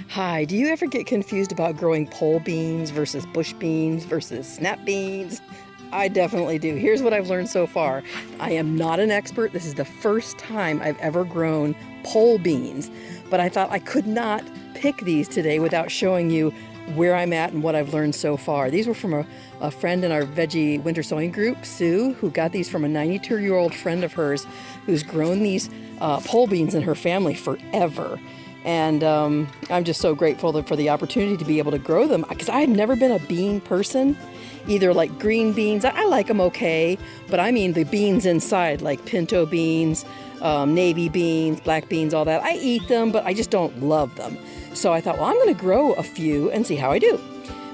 Hi, do you ever get confused about growing pole beans versus bush beans versus snap beans? I definitely do. Here's what I've learned so far. I am not an expert. This is the first time I've ever grown pole beans, but I thought I could not pick these today without showing you where I'm at and what I've learned so far. These were from a friend in our Veggie Winter Sowing group, Sue, who got these from a 92-year-old friend of hers who's grown these pole beans in her family forever. And I'm just so grateful for the opportunity to be able to grow them, because I've never been a bean person, either like green beans. I like them okay, but I mean the beans inside, like pinto beans, navy beans, black beans, all that. I eat them, but I just don't love them. So I thought, well, I'm going to grow a few and see how I do.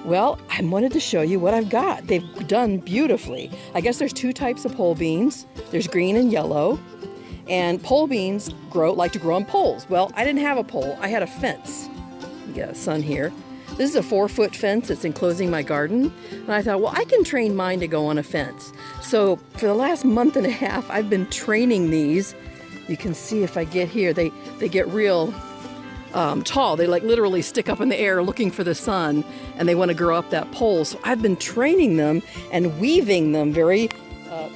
Well, I wanted to show you what I've got. They've done beautifully. I guess there's two types of pole beans. There's green and yellow. And pole beans like to grow on poles. Well, I didn't have a pole. I had a fence. You got a sun here. This is a 4-foot fence that's enclosing my garden. And I thought, well, I can train mine to go on a fence. So for the last month and a half, I've been training these. You can see if I get here, they get real tall. They like literally stick up in the air looking for the sun, and they want to grow up that pole. So I've been training them and weaving them very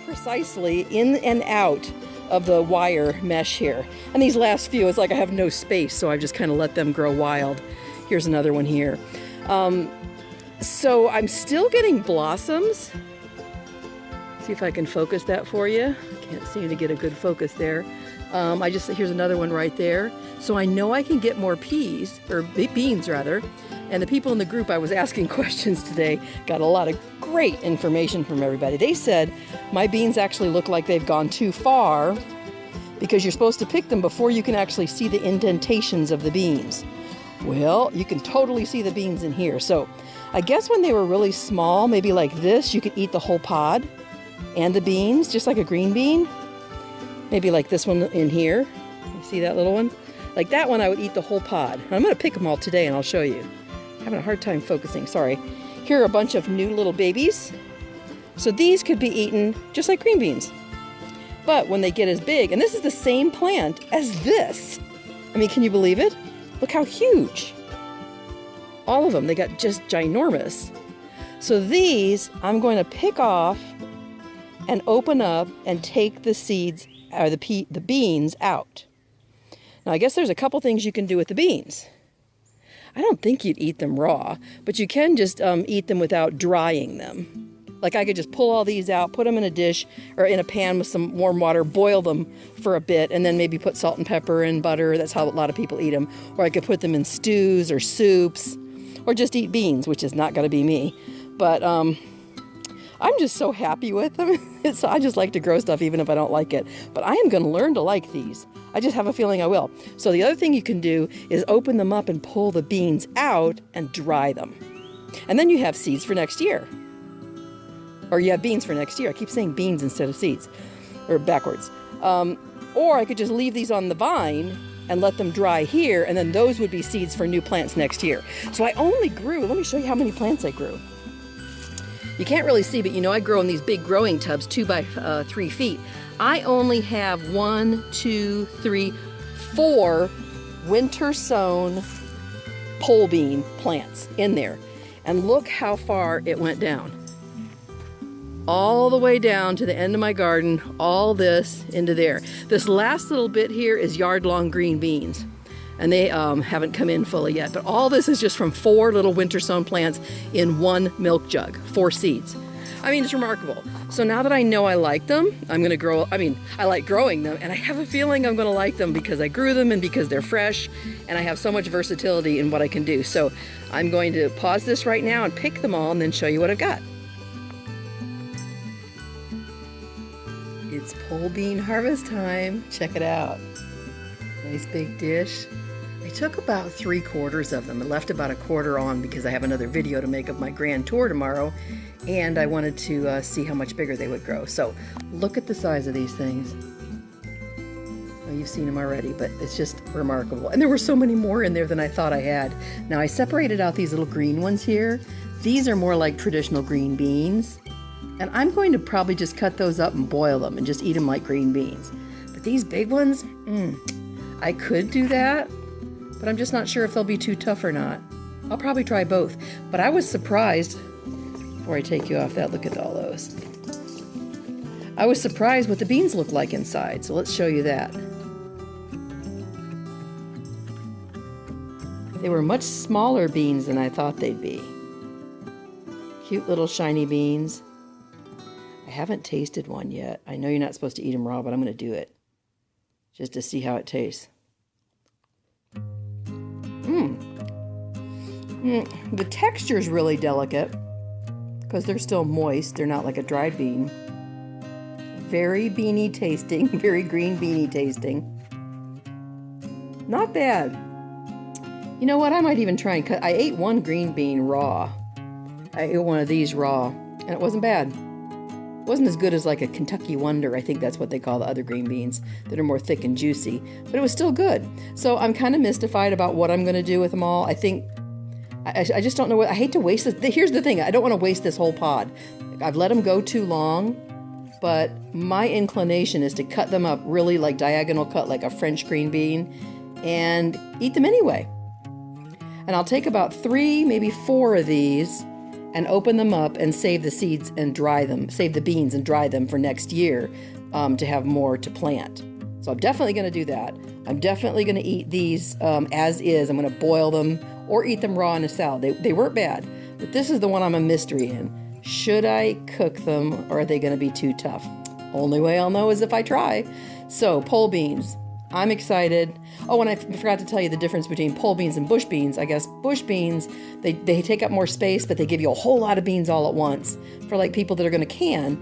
precisely in and out of the wire mesh here. And these last few, it's like I have no space, so I've just kind of let them grow wild. Here's another one here. So I'm still getting blossoms. See if I can focus that for you. Can't seem to get a good focus there. Here's another one right there. So I know I can get more peas, or beans rather. And the people in the group I was asking questions today got a lot of great information from everybody. They said my beans actually look like they've gone too far because you're supposed to pick them before you can actually see the indentations of the beans. Well, you can totally see the beans in here. So I guess when they were really small, maybe like this, you could eat the whole pod and the beans, just like a green bean. Maybe like this one in here. You see that little one? Like that one, I would eat the whole pod. I'm going to pick them all today and I'll show you. Having a hard time focusing, sorry. Here are a bunch of new little babies. So these could be eaten just like green beans. But when they get as big, and this is the same plant as this. I mean, can you believe it? Look how huge. All of them, they got just ginormous. So these, I'm going to pick off and open up and take the seeds, or the beans out. Now, I guess there's a couple things you can do with the beans. I don't think you'd eat them raw, but you can just eat them without drying them. Like I could just pull all these out, put them in a dish or in a pan with some warm water, boil them for a bit, and then maybe put salt and pepper and butter. That's how a lot of people eat them. Or I could put them in stews or soups, or just eat beans, which is not going to be me. But I'm just so happy with them. I just like to grow stuff even if I don't like it. But I am going to learn to like these. I just have a feeling I will. So the other thing you can do is open them up and pull the beans out and dry them. And then you have seeds for next year. Or you have beans for next year. I keep saying beans instead of seeds, or backwards. Or I could just leave these on the vine and let them dry here, and then those would be seeds for new plants next year. So I only grew, let me show you how many plants I grew. You can't really see, but you know I grow in these big growing tubs, 2 by 3 feet. I only have 4 winter sown pole bean plants in there. And look how far it went down. All the way down to the end of my garden, all this into there. This last little bit here is yard-long green beans. And they haven't come in fully yet. But all this is just from 4 little winter sown plants in 1 milk jug, 4 seeds. I mean, it's remarkable. So now that I know I like them, I'm gonna grow, I like growing them, and I have a feeling I'm gonna like them because I grew them and because they're fresh, and I have so much versatility in what I can do. So I'm going to pause this right now and pick them all and then show you what I've got. It's pole bean harvest time. Check it out. Nice big dish. I took about 3/4 of them and left about 1/4 on because I have another video to make of my grand tour tomorrow, and I wanted to see how much bigger they would grow. So look at the size of these things. Oh, you've seen them already, but it's just remarkable. And there were so many more in there than I thought I had. Now I separated out these little green ones here. These are more like traditional green beans. And I'm going to probably just cut those up and boil them and just eat them like green beans. But these big ones, I could do that, but I'm just not sure if they'll be too tough or not. I'll probably try both, but I was surprised, before I take you off that, look at all those. I was surprised what the beans look like inside, so let's show you that. They were much smaller beans than I thought they'd be. Cute little shiny beans. I haven't tasted one yet. I know you're not supposed to eat them raw, but I'm going to do it just to see how it tastes. The texture is really delicate because they're still moist. They're not like a dried bean. Very beany tasting, very green beany tasting. Not bad. You know what? I might even try and cut. I ate one green bean raw. I ate one of these raw, and it wasn't bad. It wasn't as good as like a Kentucky Wonder. I think that's what they call the other green beans that are more thick and juicy, but it was still good. So I'm kind of mystified about what I'm going to do with them all. I think I just don't know what. I hate to waste this. Here's the thing. I don't want to waste this whole pod. I've let them go too long, but my inclination is to cut them up really like diagonal cut, like a French green bean, and eat them anyway. And I'll take about 3, maybe 4 of these and open them up and save the seeds and dry them, save the beans and dry them for next year to have more to plant. So I'm definitely going to do that. I'm definitely going to eat these as is. I'm going to boil them or eat them raw in a salad. They weren't bad, but this is the one I'm a mystery in. Should I cook them or are they going to be too tough? Only way I'll know is if I try. So pole beans. I'm excited. Oh, and I forgot to tell you the difference between pole beans and bush beans. I guess bush beans, they take up more space, but they give you a whole lot of beans all at once. For like people that are going to can,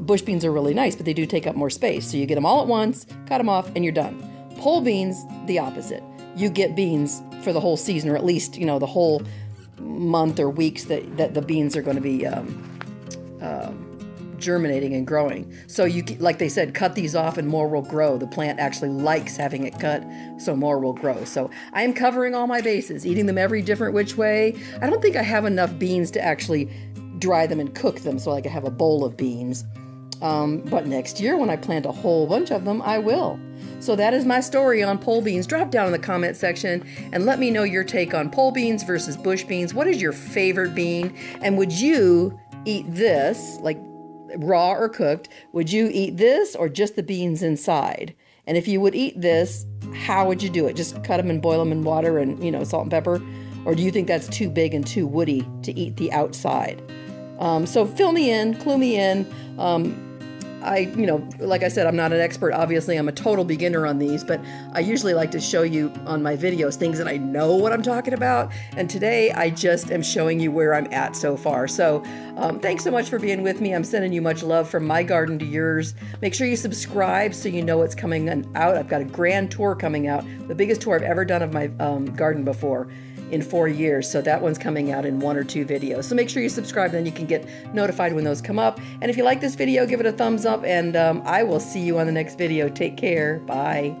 bush beans are really nice, but they do take up more space. So you get them all at once, cut them off, and you're done. Pole beans, the opposite. You get beans for the whole season, or at least, you know, the whole month or weeks that the beans are going to be germinating and growing. So you, like they said, cut these off and more will grow. The plant actually likes having it cut, so more will grow. So I am covering all my bases, eating them every different which way. I don't think I have enough beans to actually dry them and cook them so I can have a bowl of beans. But next year when I plant a whole bunch of them, I will. So that is my story on pole beans. Drop down in the comment section and let me know your take on pole beans versus bush beans. What is your favorite bean? And would you eat this, like raw or cooked? Would you eat this or just the beans inside? And if you would eat this, how would you do it? Just cut them and boil them in water and, you know, salt and pepper? Or do you think that's too big and too woody to eat the outside? So fill me in, clue me in. Like I said, I'm not an expert. Obviously, I'm a total beginner on these, but I usually like to show you on my videos things that I know what I'm talking about. And today I just am showing you where I'm at so far. So thanks so much for being with me. I'm sending you much love from my garden to yours. Make sure you subscribe so you know what's coming out. I've got a grand tour coming out, the biggest tour I've ever done of my garden before in 4 years. So that one's coming out in 1 or 2 videos. So make sure you subscribe, then you can get notified when those come up. And if you like this video, give it a thumbs up, and I will see you on the next video. Take care. Bye.